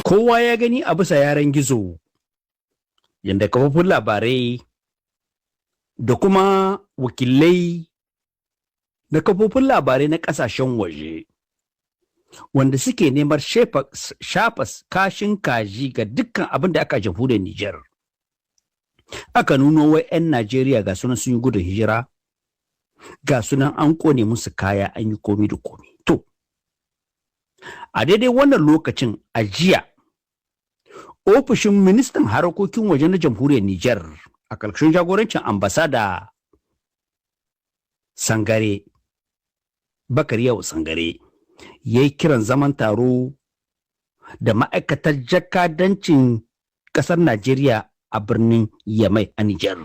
Kowa ya gani a bisa yaran gizo yadda kafofin labarai da kuma wakilai na kafofin labarai na ƙasashen waje wanda suke neman shafa kashin kaji ga dukkan abin da aka jamhuriyar Nijar. Aka nuno wai 'yan Najeriya ga sunan sun yi gudun hijira, ga sunan an kone musu kaya an yi komi da komi. To, a daidai wannan lokacin a jiya, ofishin ministan harkokin waje na jamhuriyar Nijar a ƙarshen jagorancin ambasada Sangare, Bakari Yau Sangare, ya yi kiran zaman taro da ma'aikatar jakadancin ƙasar Najeriya a birnin Yamai a Nijar.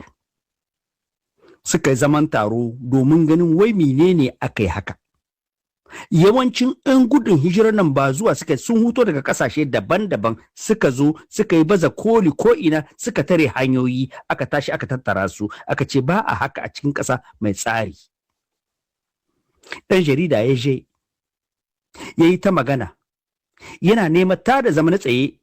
Suka yi zaman taro domin ganin wai menene aka yi haka. Yawancin 'yan gudun hijirar nan ba zuwa sun huto daga ƙasashe daban-daban suka zo suka yi baza koli ko ina suka tare hanyoyi aka tashi aka tattara su aka ce ba a haka a cikin ƙasa mai tsari. Ɗan jarida ya je ya yi ta magana yana neman tada zama na tsaye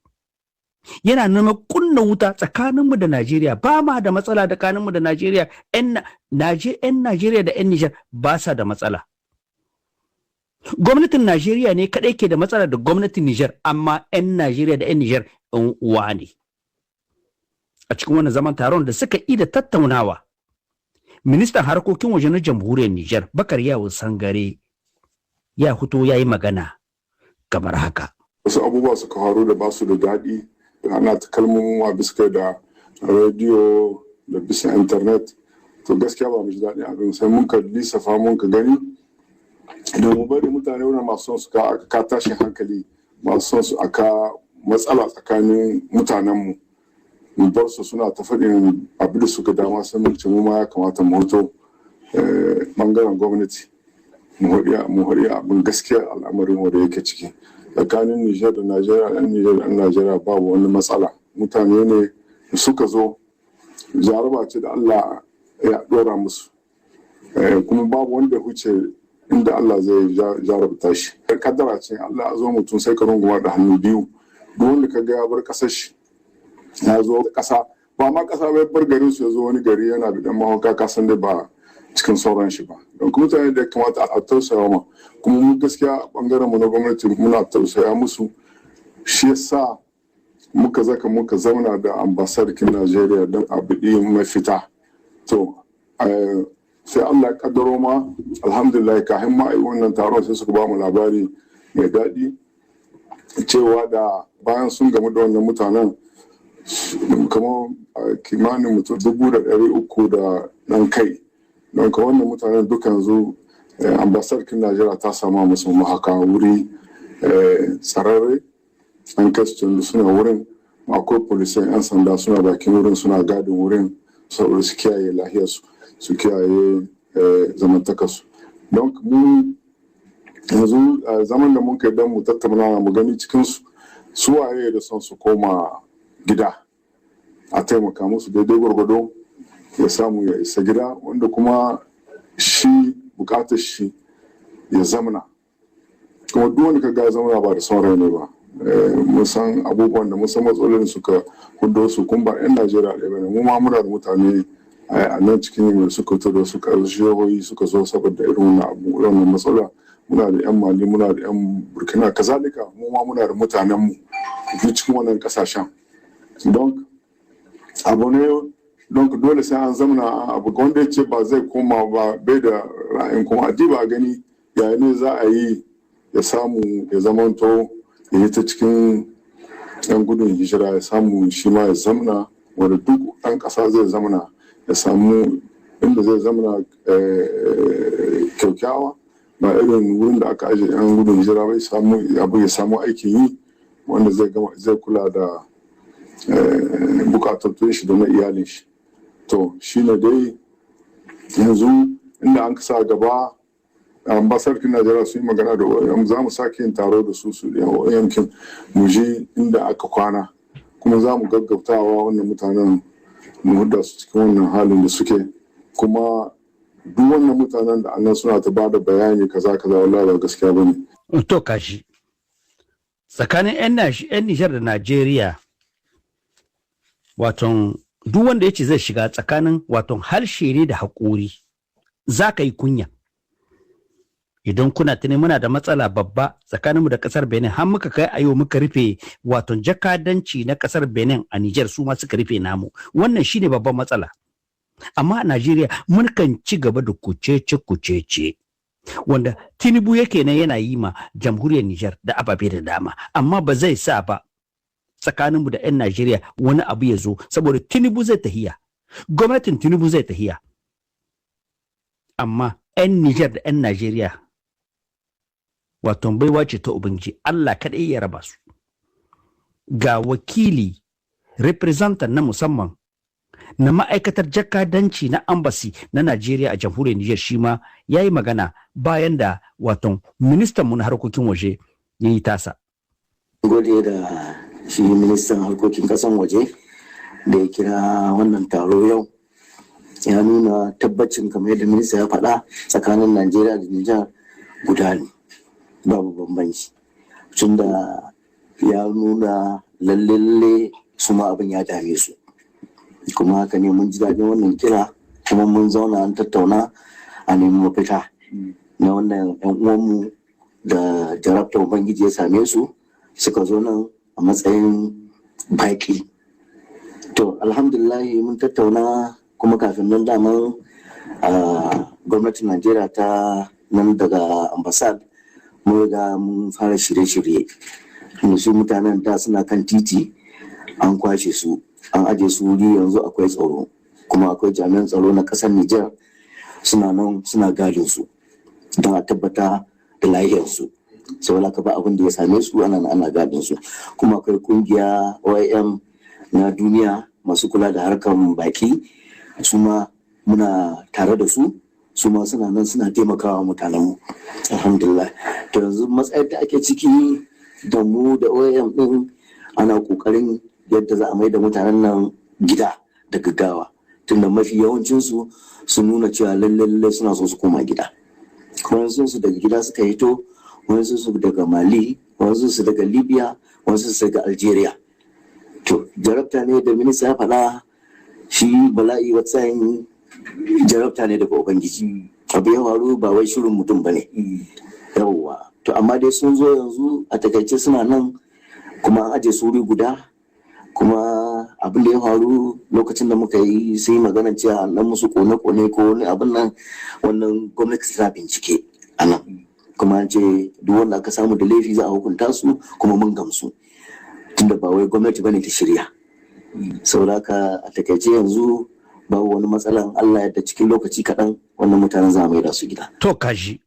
yana neman kunna wuta tsakaninmu da Najeriya ba ma da matsala tsakaninmu da Najeriya 'yan Najeriya da 'yan Nijar ba sa da matsala. Gwamnatin Najeriya ne kaɗai ke da matsala da gwamnatin Nijar amma 'yan Najeriya da 'yan Nijar 'yan uwa ne. A cikin wannan zaman taron da suka yi da tattaunawa ministan harkokin waje na jamhuriyar Nijar Bakar Yawo Sangare ya fito ya yi magana kamar haka. Wasu abubuwa suka faru da basu da daɗi ana ta kalmomin wa bisa da rediyo da bisa intanet to gaskiya ba mu ji daɗi abin sai mun ka lissafa mun ka gani da mu bari mutane wurin masu son su ka tashin hankali masu son su aka matsala tsakanin mutanenmu mu bar su suna ta faɗin abin da suka dama sai mun ce mu ma ya kamata mu hoto bangaren gwamnati mu haɗi abin gaskiya al'amarin wanda yake ciki tsakanin Nijar da Najeriya ɗan Nijar da Najeriya babu wani matsala mutane ne suka zo jaraba ce da Allah ya ɗora musu kuma babu wanda huce inda Allah zai jarabta shi kaddara ce Allah ya zo mutum sai ka runguma da hannu biyu duk wanda ka ga ya bar ƙasar shi ya zo ƙasa ba ma ƙasa bai bar garin su ya zo wani gari yana da ɗan mahauka kasan dai ba cikin sauran shi ba don kuma mutane da ya kamata a tausaya ma kuma mu gaskiya bangaren mu na gwamnati muna tausaya musu shi yasa muka zauna da ambasadakin Najeriya don a biɗi mafita to sai Allah ya kaddaro ma alhamdulillah kafin ma yi wannan taron sai suka ba mu labari mai daɗi cewa da bayan sun gamu da wannan mutanen kamar kimanin mutum 300,000 da ɗan kai don ka wannan mutanen dukan zu ambasadakin Najeriya ta sama musu mahaka wuri tsararre an kasu suna wurin akwai polisai 'yan sanda suna bakin wurin suna gadin wurin saboda su kiyaye lahiyarsu su kiyaye zamantakarsu don mu yanzu zaman da mun kai don mu tattauna mu gani cikinsu su waye da son su koma gida a taimaka musu daidai gwargwado ya samu ya isa gida wanda kuma shi bukatar shi ya zamana kuma duk wanda ka ga zamana ba da son rai ne ba mun san abubuwan da mun san matsalolin suka hudo su kun ba 'yan Najeriya ɗaya bane mu ma muna da mutane a nan cikin yamma suka fito da suka jihohi suka zo saboda irin wannan matsala muna da 'yan Mali muna da 'yan Burkina kazalika mu ma muna da mutanen mu cikin wannan kasashen don abu ne don dole sai an zamana abu wanda ya ce ba zai koma ba bai da ra'ayin kuma a ba gani yayin ne za a yi ya samu ya zamanto ya yi ta cikin yan gudun hijira ya samu shi ma ya zamana wanda duk ɗan ƙasa zai zamana ya samu inda zai zamana kyaukyawa ba irin wurin da aka ajiye yan gudun hijira bai samu abu ya samu aikin yi wanda zai kula da bukatattun shi da na iyalin shi to shi ne dai yanzu inda an kasa gaba ambasarkin Najeriya sun yi magana da OEM za mu sake yin taro da su yankin mu je inda aka kwana kuma za mu gaggautawa wannan mutanen mu hudda su cikin wannan halin da suke kuma duk wannan mutanen da annan suna ta bada bayani kaza wallahi ba gaskiya bane to kashi tsakanin 'yan Nijar da Najeriya, waton duk wanda ya ce zai shiga tsakanin waton harshe ne da haƙuri, za ka yi kunya. Idan kuna tuni muna da matsala babba tsakaninmu da ƙasar Benin, har muka kai ayo muka rufe waton jakadanci na ƙasar Benin a Nijar, su ma suka rufe namu. Wannan shine babban matsala. Amma a Najeriya mun kan ci gaba da kucece wanda Tinubu yake nan yana yi ma jamhuriyar Nijar da ababe da dama, amma ba zai sa ba tsakaninmu da 'yan Najeriya wani abu ya zo, saboda Tinubu zai tahiya, gwamnatin Tinubu zai tahiya. Amma 'yan Nijar da 'yan Najeriya wato baiwa ce ta Ubangiji, Allah kaɗai ya raba su. Ga wakili representant na musamman na ma'aikatar jakadanci na embassy na Najeriya a jamhuriyar Nijar, shi ma ya yi magana bayan da wato ministanmu na harkokin waje ya yi tasa. Gode da shi ministan harkokin kasan waje da ya kira wannan taro yau, ya nuna tabbacin kamar yadda minista ya faɗa tsakanin Najeriya da Nijar guda ne, babu bambanci. Tunda ya nuna lalle su ma abin ya dame su, kuma haka ne mun ji daɗin wannan kira, kuma mun zauna an tattauna a nemi mafita na wannan 'yan uwanmu da jarabtar Ubangiji ya same su suka zo nan a matsayin baƙi. To alhamdulillahi mun tattauna, kuma kafin nan daman gwamnatin Najeriya ta nan daga ambassad mun riga mun fara shirye-shirye. Su mutanen da suna kan titi an kwashe su, an aje su wuri, yanzu akwai tsaro, kuma akwai jami'an tsaro na ƙasar Nijar suna nan suna gadin su don a tabbata da lahiyarsu. Saboda ka ba abin da ya same su, ana gadin su. Kuma akwai kungiya OIM na duniya masu kula da harkar baki, su ma muna tare da su, su ma suna nan suna taimakawa mutanenmu, alhamdulillah. To yanzu matsayar da ake ciki da mu da OIM din, ana kokarin yadda za a mai da mutanen nan gida da gaggawa, tunda mafi yawancinsu sun nuna cewa lallai suna so su koma gida. Wasu su daga gida suka hito, wasu su daga Mali, wasu su daga Libya, wasu su daga Algeria. To jarabta ne da minista ya faɗa, shi bala'i watsayin jarabta ne daga Ubangiji. Abu ya faru ba wai shirin mutum ba ne. Yawwa. To amma dai sun zo yanzu a takaice suna nan, kuma an aje su wuri guda. Kuma abin da ya faru lokacin da muka yi sai magana cewa nan musu kone-kone ko wani abin nan, wannan gwamnati ta bincike a nan. Kuma an ce duk wanda aka samu da laifi za a hukunta su, kuma mun gamsu. Tunda ba wai gwamnati bane ta shirya. Saboda haka a takaice yanzu babu wani matsalan, Allah yadda cikin lokaci kaɗan wannan mutanen za a maida su gida. To kaji